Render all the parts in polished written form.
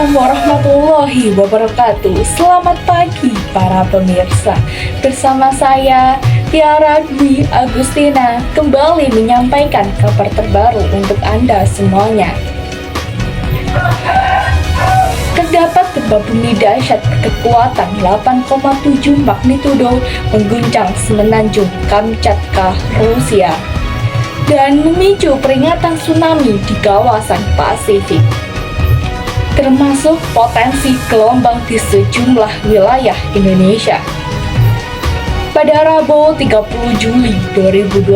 Assalamualaikum warahmatullahi wabarakatuh. Selamat pagi para pemirsa. Bersama saya Tiara Dwi Agustina kembali menyampaikan kabar terbaru untuk Anda semuanya. Terdapat gempa bumi dahsyat berkekuatan 8,7 magnitudo mengguncang semenanjung Kamchatka, Rusia, dan memicu peringatan tsunami di kawasan Pasifik, termasuk potensi gelombang di sejumlah wilayah Indonesia. Pada Rabu 30 Juli 2025,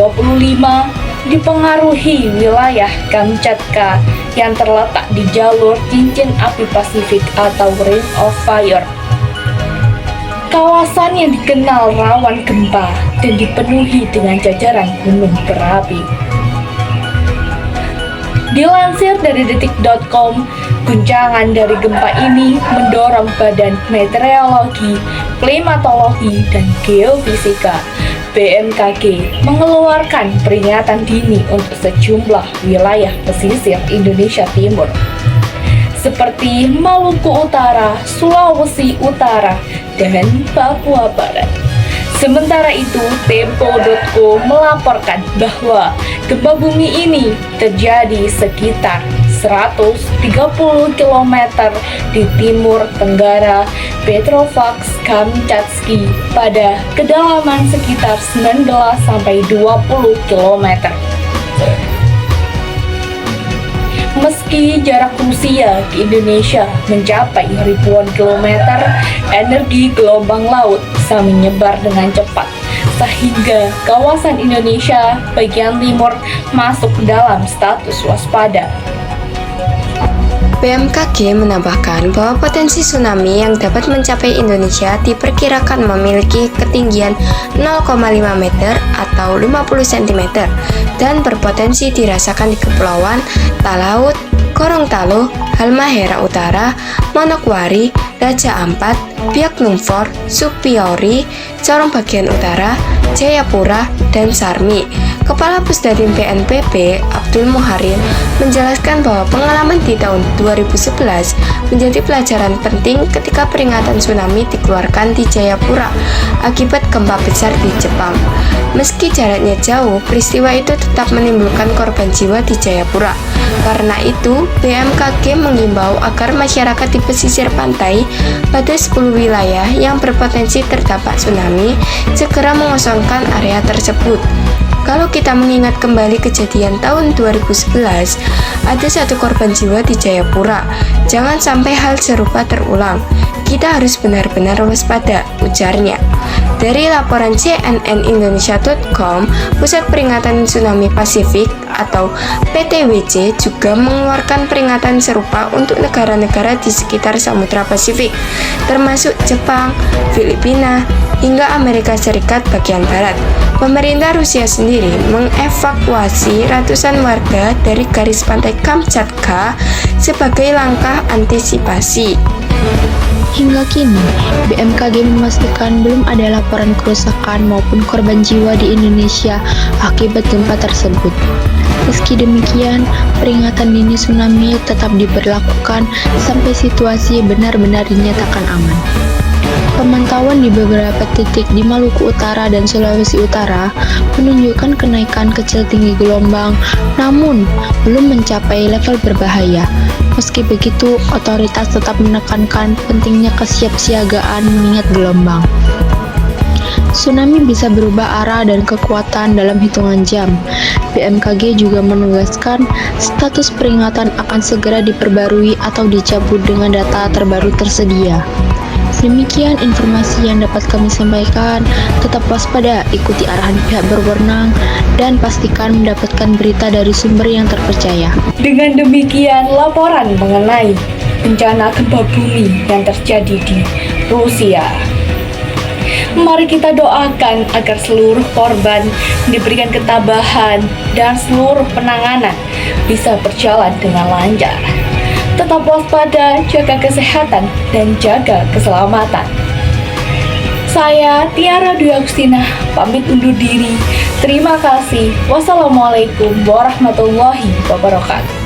dipengaruhi wilayah Kamchatka yang terletak di jalur cincin api Pasifik atau Ring of Fire. Kawasan yang dikenal rawan gempa dan dipenuhi dengan jajaran gunung berapi. Dilansir dari detik.com, guncangan dari gempa ini mendorong Badan Meteorologi, Klimatologi, dan Geofisika (BMKG) mengeluarkan peringatan dini untuk sejumlah wilayah pesisir Indonesia Timur, seperti Maluku Utara, Sulawesi Utara, dan Papua Barat. Sementara itu, Tempo.co melaporkan bahwa gempa bumi ini terjadi sekitar 130 km di timur tenggara Petrofax Kamchatsky pada kedalaman sekitar 19-20 km. Meski jarak Rusia ke Indonesia mencapai ribuan kilometer, energi gelombang laut bisa menyebar dengan cepat, sehingga kawasan Indonesia bagian timur masuk dalam status waspada. BMKG menambahkan bahwa potensi tsunami yang dapat mencapai Indonesia diperkirakan memiliki ketinggian 0,5 meter atau 50 cm dan berpotensi dirasakan di Kepulauan Talaud, Gorontalo, Halmahera Utara, Manokwari, Raja Ampat, Biak Numfor, Supiori, Sorong bagian Utara, Jayapura, dan Sarmi. Kepala Pusdatin BNPB, Abdul Muharrir, menjelaskan bahwa pengalaman di tahun 2011 menjadi pelajaran penting ketika peringatan tsunami dikeluarkan di Jayapura akibat gempa besar di Jepang. Meski jaraknya jauh, peristiwa itu tetap menimbulkan korban jiwa di Jayapura. Karena itu, BMKG mengimbau agar masyarakat di pesisir pantai pada 10 wilayah yang berpotensi terdampak tsunami segera mengosongkan area tersebut. Kalau kita mengingat kembali kejadian tahun 2011, ada 1 korban jiwa di Jayapura. Jangan sampai hal serupa terulang. Kita harus benar-benar waspada, ujarnya. Dari laporan cnnindonesia.com, Pusat Peringatan Tsunami Pasifik atau PTWC juga mengeluarkan peringatan serupa untuk negara-negara di sekitar Samudra Pasifik, termasuk Jepang, Filipina, hingga Amerika Serikat bagian barat. Pemerintah Rusia sendiri mengevakuasi ratusan warga dari garis pantai Kamchatka sebagai langkah antisipasi. Hingga kini, BMKG memastikan belum ada laporan kerusakan maupun korban jiwa di Indonesia akibat gempa tersebut. Meski demikian, peringatan dini tsunami tetap diberlakukan sampai situasi benar-benar dinyatakan aman. Pemantauan di beberapa titik di Maluku Utara dan Sulawesi Utara menunjukkan kenaikan kecil tinggi gelombang, namun belum mencapai level berbahaya. Meski begitu, otoritas tetap menekankan pentingnya kesiapsiagaan mengingat gelombang. Tsunami bisa berubah arah dan kekuatan dalam hitungan jam. BMKG juga menegaskan status peringatan akan segera diperbarui atau dicabut dengan data terbaru tersedia. Demikian informasi yang dapat kami sampaikan. Tetap waspada, ikuti arahan pihak berwenang, dan pastikan mendapatkan berita dari sumber yang terpercaya. Dengan demikian, laporan mengenai bencana gempa bumi yang terjadi di Rusia. Mari kita doakan agar seluruh korban diberikan ketabahan dan seluruh penanganan bisa berjalan dengan lancar. Tetap waspada, jaga kesehatan, dan jaga keselamatan. Saya Tiara Dwi Agustina pamit undur diri. Terima kasih. Wassalamualaikum warahmatullahi wabarakatuh.